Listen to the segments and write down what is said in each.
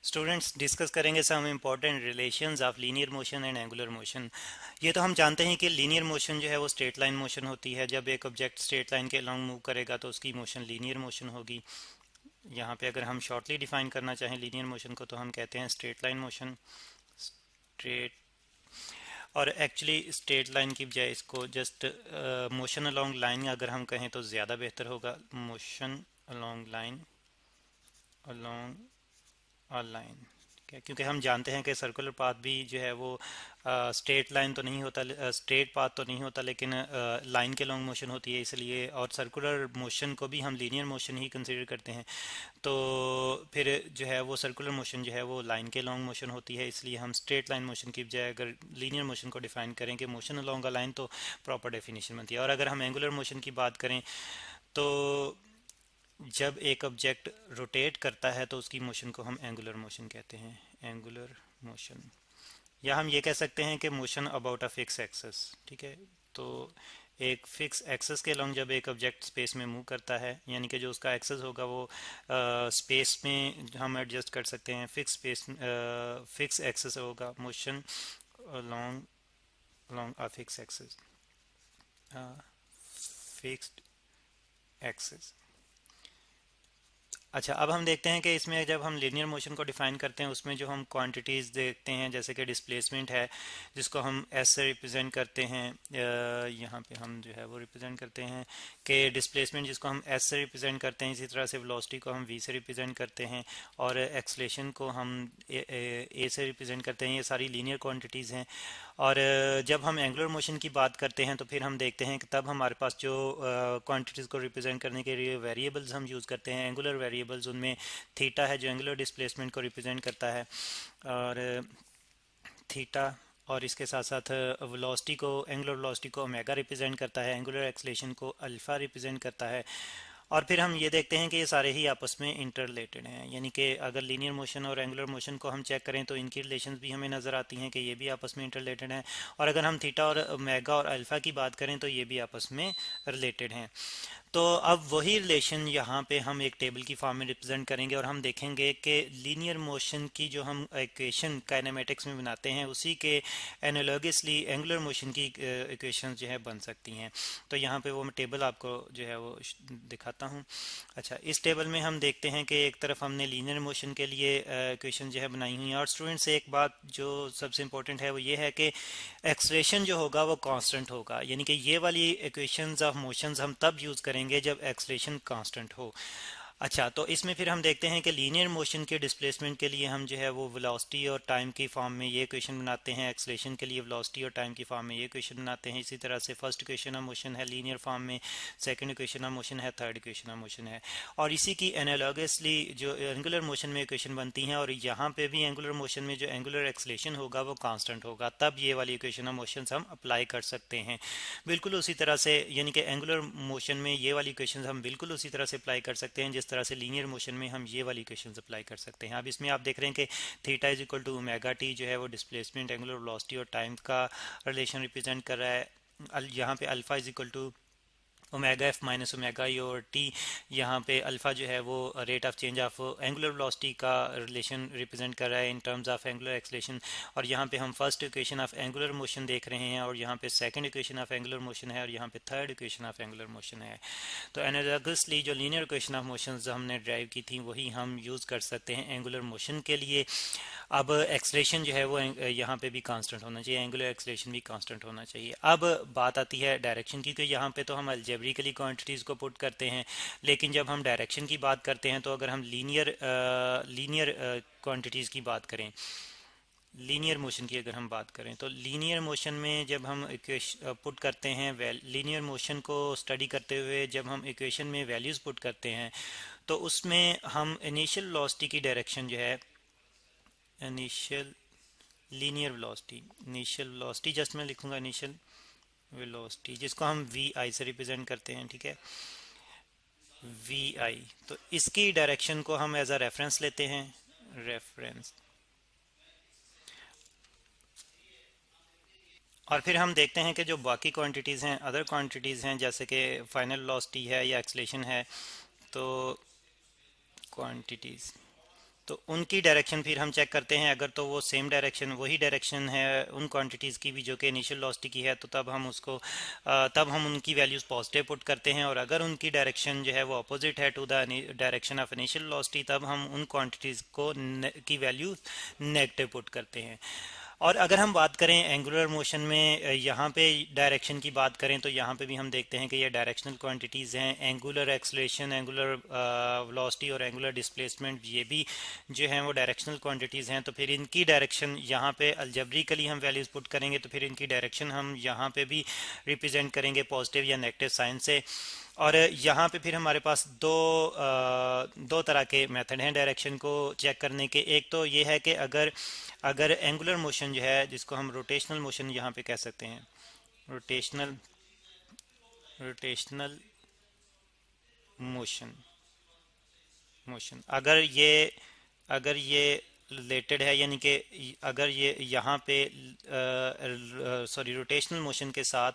Students discuss करेंगे some important relations of linear motion and angular motion. ये तो हम जानते हैं कि लीनियर मोशन जो है वो स्ट्रेट लाइन मोशन होती है। जब एक ऑब्जेक्ट स्ट्रेट लाइन के अलॉन्ग मूव करेगा तो उसकी मोशन लीनियर मोशन होगी। यहाँ पे अगर हम शॉर्टली डिफाइन करना चाहें लीनियर मोशन को तो हम कहते हैं स्ट्रेट लाइन मोशन। स्ट्रेट और एक्चुअली स्ट्रेट लाइन की बजाय इसको जस्ट मोशन अलोंग लाइन अगर हम कहें तो ज़्यादा बेहतर होगा। Motion along line, along a line, ठीक है, क्योंकि हम जानते हैं कि सर्कुलर पाथ भी जो है वो स्ट्रेट लाइन तो नहीं होता, स्ट्रेट पाथ तो नहीं होता, लेकिन लाइन के लॉन्ग मोशन होती है। इसलिए और सर्कुलर मोशन को भी हम लीनियर मोशन ही कंसिडर करते हैं। तो फिर जो है वो सर्कुलर मोशन जो है वो लाइन के लॉन्ग मोशन होती है। इसलिए हम स्ट्रेट लाइन मोशन की बजाय अगर लीनियर मोशन को डिफाइन करें कि मोशन अलोंग अ लाइन, तो प्रॉपर डेफिनेशन बनती है। और अगर हम एंगुलर मोशन की बात करें तो जब एक ऑब्जेक्ट रोटेट करता है तो उसकी मोशन को हम एंगुलर मोशन कहते हैं। एंगुलर मोशन, या हम ये कह सकते हैं कि motion about a fix axis, ठीक है। तो एक फिक्स एक्सेस के अलॉन्ग जब एक ऑब्जेक्ट स्पेस में मूव करता है, यानी कि जो उसका एक्सेस होगा वो स्पेस में हम एडजस्ट कर सकते हैं। फिक्स स्पेस, फिक्स एक्सेस होगा, motion along along a fix axis, fixed axis. अच्छा, अब हम देखते हैं कि इसमें जब हम लीनियर मोशन को डिफाइन करते हैं उसमें जो हम क्वांटिटीज़ देखते हैं, जैसे कि डिस्प्लेसमेंट है जिसको हम एस से रिप्रेजेंट करते हैं। यहाँ पे हम जो है वो रिप्रेजेंट करते हैं कि डिस्प्लेसमेंट जिसको हम एस से रिप्रेजेंट करते हैं, इसी तरह से वेलोसिटी को हम वी से रिप्रेजेंट करते हैं, और एक्सलेशन को हम ए से रिप्रेजेंट करते हैं। ये सारी लीनियर क्वांटिटीज़ हैं। और जब हम एंगुलर मोशन की बात करते हैं तो फिर हम देखते हैं कि तब हमारे पास जो क्वांटिटीज़ को रिप्रेजेंट करने के लिए वेरिएबल्स हम यूज़ करते हैं, एंगुलर वेरिएबल्स। उनमें थीटा है जो एंगुलर डिस्प्लेसमेंट को रिप्रेजेंट करता है, और थीटा, और इसके साथ साथ वेलोसिटी को, एंगुलर वेलोसिटी को ओमेगा रिप्रेजेंट करता है, एंगुलर एक्सलेशन को अल्फा रिप्रेजेंट करता है। और फिर हम ये देखते हैं कि ये सारे ही आपस में इंटर रिलेटेड हैं, यानी कि अगर लीनियर मोशन और एंगुलर मोशन को हम चेक करें तो इनकी रिलेशंस भी हमें नज़र आती हैं कि ये भी आपस में इंटर रिलेटेड हैं। और अगर हम थीटा और ओमेगा और अल्फा की बात करें तो ये भी आपस में रिलेटेड हैं। तो अब वही रिलेशन यहाँ पे हम एक टेबल की फॉर्म में रिप्रेजेंट करेंगे और हम देखेंगे कि लीनियर मोशन की जो हम इक्वेशन काइनेमेटिक्स में बनाते हैं उसी के एनालॉगसली एंगुलर मोशन की इक्वेशन जो है बन सकती हैं। तो यहाँ पे वो मैं टेबल आपको जो है वो दिखाता हूँ। अच्छा, इस टेबल में हम देखते हैं कि एक तरफ हमने लीनियर मोशन के लिए इक्वेशन जो है बनाई हुई है। और स्टूडेंट्स, एक बात जो सबसे इम्पोर्टेंट है वो ये है कि एक्सलेशन जो होगा वो कांस्टेंट होगा, यानी कि ये वाली इक्वेशंस ऑफ मोशंस हम तब यूज़ करेंगे जब एक्सलेशन कांस्टेंट हो। अच्छा, तो इसमें फिर हम देखते हैं कि लीनियर मोशन के डिस्प्लेसमेंट के लिए हम जो है वो वेलोसिटी और टाइम की फॉर्म में ये इक्वेशन बनाते हैं, एक्सलेशन के लिए वेलोसिटी और टाइम की फॉर्म में ये इक्वेशन बनाते हैं। इसी तरह से फर्स्ट इक्वेशन ऑफ मोशन है लीनियर फॉर्म में, सेकंड इक्वेशन ऑफ मोशन है, थर्ड इक्वेशन ऑफ मोशन है। और इसी की एनालॉगसली जो एंगुलर मोशन में इक्वेशन बनती हैं, और यहाँ पे भी एंगुलर मोशन में जो एंगुलर एक्सलेशन होगा वो कांस्टेंट होगा, तब ये वाली इक्वेशन ऑफ मोशन हम अप्लाई कर सकते हैं। बिल्कुल उसी तरह से, यानी कि एंगुलर मोशन में ये वाली इक्वेशंस हम बिल्कुल उसी तरह से अप्लाई कर सकते हैं जिस तरह से लीनियर मोशन में हम ये वाली इक्वेशंस अप्लाई कर सकते हैं। अब इसमें आप देख रहे हैं कि theta is equal to omega t जो है वो डिस्प्लेसमेंट, एंगुलर वेलोसिटी और टाइम का रिलेशन रिप्रेजेंट कर रहा है। यहाँ पे alpha is equal to omega f minus omega e, और टी यहाँ पे अल्फ़ा जो है वो rate of change of angular velocity का रिलेशन रिप्रेजेंट कर रहा है in terms of angular acceleration. और यहाँ पे हम first equation of angular motion देख रहे हैं, और यहाँ पे second equation of angular motion है, और यहाँ पे third equation of angular motion है। तो एनालॉगसली जो लीनियर इक्वेशन ऑफ मोशन हमने ड्राइव की थी वही हम यूज़ कर सकते हैं एंगुलर मोशन के लिए। अब एक्सलेशन जो है वो यहाँ पे भी कांस्टेंट होना चाहिए, एंगुलर एक्सलेशन भी कांस्टेंट होना चाहिए। अब बात आती है डायरेक्शन की, क्योंकि यहाँ पे तो हम अलजेब्रिकली क्वांटिटीज़ को पुट करते हैं, लेकिन जब हम डायरेक्शन की बात करते हैं तो अगर हम लीनियर क्वांटिटीज़ की बात करें, लीनियर मोशन की अगर हम बात करें, तो लीनियर मोशन में जब हम इक्वेशन पुट करते हैं, लीनियर मोशन को स्टडी करते हुए जब हम इक्वेशन में वैल्यूज़ पुट करते हैं तो उसमें हम इनिशियल वेलोसिटी की डायरेक्शन जो है, initial linear velocity, initial velocity just मैं लिखूंगा इनिशियल वेलोसिटी, जिसको हम वी आई से रिप्रेजेंट करते हैं, ठीक है, वी आई। तो इसकी डायरेक्शन को हम एज अ रेफरेंस लेते हैं, रेफरेंस। और फिर हम देखते हैं कि जो बाकी क्वांटिटीज़ हैं, अदर क्वांटिटीज़ हैं, जैसे कि फाइनल वेलोसिटी है या एक्सलेशन है, तो क्वांटिटीज़ तो उनकी डायरेक्शन फिर हम चेक करते हैं, अगर तो वो सेम डायरेक्शन वही डायरेक्शन है उन क्वांटिटीज़ की भी जो कि इनिशियल वेलोसिटी की है, तो तब हम उसको तब हम उनकी वैल्यूज़ पॉजिटिव पुट करते हैं। और अगर उनकी डायरेक्शन जो है वो अपोजिट है to the direction of initial velocity, तब हम उन क्वांटिटीज़ को की वैल्यू नेगेटिव पुट करते हैं। और अगर हम बात करें एंगुलर मोशन में, यहाँ पे डायरेक्शन की बात करें तो यहाँ पे भी हम देखते हैं कि ये डायरेक्शनल क्वांटिटीज़ हैं। एंगुलर एक्सलेशन, एंगुलर वेलोसिटी और एंगुलर डिस्प्लेसमेंट, ये भी जो हैं वो डायरेक्शनल क्वांटिटीज़ हैं। तो फिर इनकी डायरेक्शन यहाँ पे अलजेब्रिकली हम वैल्यूज़ पुट करेंगे, तो फिर इनकी डायरेक्शन हम यहाँ पे भी रिप्रेजेंट करेंगे पॉजिटिव या नेगेटिव साइन से। और यहाँ पे फिर हमारे पास दो तरह के मेथड हैं डायरेक्शन को चेक करने के। एक तो ये है कि अगर अगर एंगुलर मोशन जो है, जिसको हम रोटेशनल मोशन यहाँ पे कह सकते हैं, रोटेशनल रोटेशनल मोशन मोशन अगर ये रिलेटेड है, यानी कि अगर ये यहाँ पे सॉरी रोटेशनल मोशन के साथ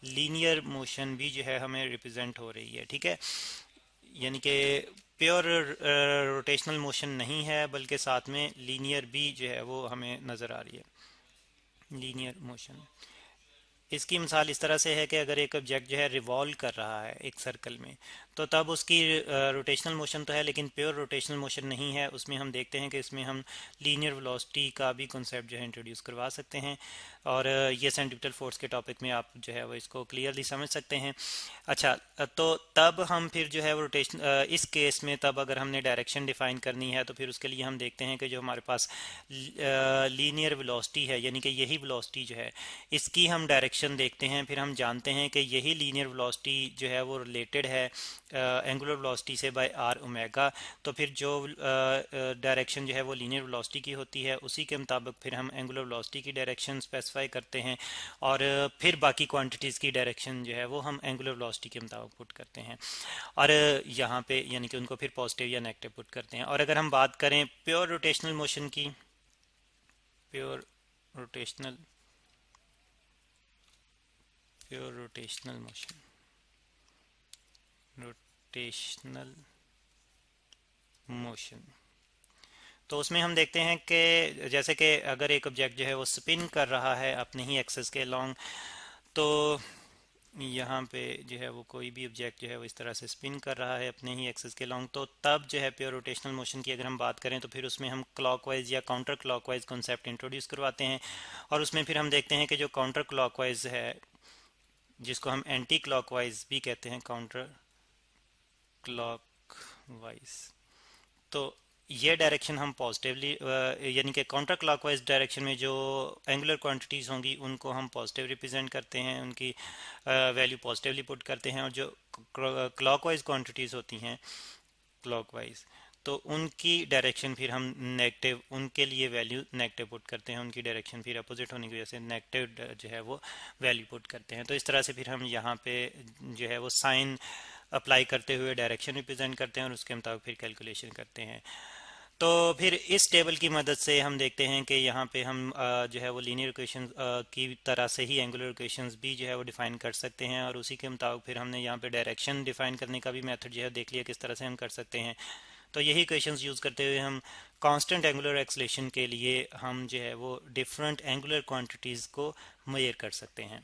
लीनियर मोशन भी जो है हमें रिप्रेजेंट हो रही है, ठीक है, यानी कि प्योर रोटेशनल मोशन नहीं है बल्कि साथ में लीनियर भी जो है वो हमें नज़र आ रही है, लीनियर मोशन। इसकी मिसाल इस तरह से है कि अगर एक ऑब्जेक्ट जो है रिवॉल्व कर रहा है एक सर्कल में, तो तब उसकी रोटेशनल मोशन तो है लेकिन प्योर रोटेशनल मोशन नहीं है। उसमें हम देखते हैं कि इसमें हम लीनियर वेलोसिटी का भी कॉन्सेप्ट जो है इंट्रोड्यूस करवा सकते हैं। और ये सेंट्रीपिटल फोर्स के टॉपिक में आप जो है वो इसको क्लियरली समझ सकते हैं। अच्छा, तो तब हम फिर जो है वो रोटेशन इस केस में तब अगर हमने डायरेक्शन डिफाइन करनी है, तो फिर उसके लिए हम देखते हैं कि जो हमारे पास लीनियर वेलोसिटी है, यानी कि यही वेलोसिटी जो है इसकी हम डायरेक्शन देखते हैं। फिर हम जानते हैं कि यही लीनियर वेलोसिटी जो है वो रिलेटेड है एंगुलर वेलोसिटी से बाय आर ओमेगा। तो फिर जो डायरेक्शन जो है वो लीनियर वेलोसिटी की होती है, उसी के मुताबिक फिर हम एंगुलर वेलोसिटी की डायरेक्शन स्पेसिफाई करते हैं। और फिर बाकी क्वांटिटीज़ की डायरेक्शन जो है वो हम एंगुलर वेलोसिटी के मुताबिक पुट करते हैं। और यहाँ पे यानी कि उनको फिर पॉजिटिव या नेगेटिव पुट करते हैं। और अगर हम बात करें प्योर रोटेशनल मोशन की, pure rotational motion, rotational motion, तो उसमें हम देखते हैं कि जैसे कि अगर एक ऑब्जेक्ट जो है वो स्पिन कर रहा है अपने ही एक्सेस के लॉन्ग, तो यहाँ पे जो है वो कोई भी ऑब्जेक्ट जो है वो इस तरह से स्पिन कर रहा है अपने ही एक्सेस के लॉन्ग, तो तब जो है प्योर रोटेशनल मोशन की अगर हम बात करें तो फिर उसमें हम क्लॉकवाइज या काउंटर क्लॉकवाइज कॉन्सेप्ट इंट्रोड्यूस करवाते हैं। और उसमें फिर हम देखते हैं कि जो काउंटर क्लॉकवाइज है, जिसको हम एंटी क्लॉकवाइज भी कहते हैं, काउंटर क्लॉकवाइज, तो ये डायरेक्शन हम पॉजिटिवली यानी कि काउंटर क्लॉकवाइज डायरेक्शन में जो एंगुलर क्वांटिटीज़ होंगी उनको हम पॉजिटिव रिप्रेजेंट करते हैं, उनकी वैल्यू पॉजिटिवली पुट करते हैं। और जो क्लॉकवाइज क्वांटिटीज़ होती हैं क्लॉकवाइज, तो उनकी डायरेक्शन फिर हम नेगेटिव, उनके लिए वैल्यू नेगेटिव पुट करते हैं, उनकी डायरेक्शन फिर अपोजिट होने की वजह से नेगेटिव जो है वो वैल्यू पुट करते हैं। तो इस तरह से फिर हम यहाँ पे जो है वो साइन अप्लाई करते हुए डायरेक्शन रिप्रेजेंट करते हैं और उसके मुताबिक फिर कैलकुलेशन करते हैं। तो फिर इस टेबल की मदद से हम देखते हैं कि यहाँ पे हम जो है वो लीनियर इक्वेशन की तरह से ही एंगुलर इक्वेशंस भी जो है वो डिफाइन कर सकते हैं। और उसी के मुताबिक फिर हमने यहाँ पे डायरेक्शन डिफाइन करने का भी मेथड जो है देख लिया किस तरह से हम कर सकते हैं। तो यही इक्वेशंस यूज़ करते हुए हम कांस्टेंट एंगुलर एक्सेलेरेशन के लिए हम जो है वो डिफरेंट एंगुलर क्वांटिटीज़ को मेजर कर सकते हैं।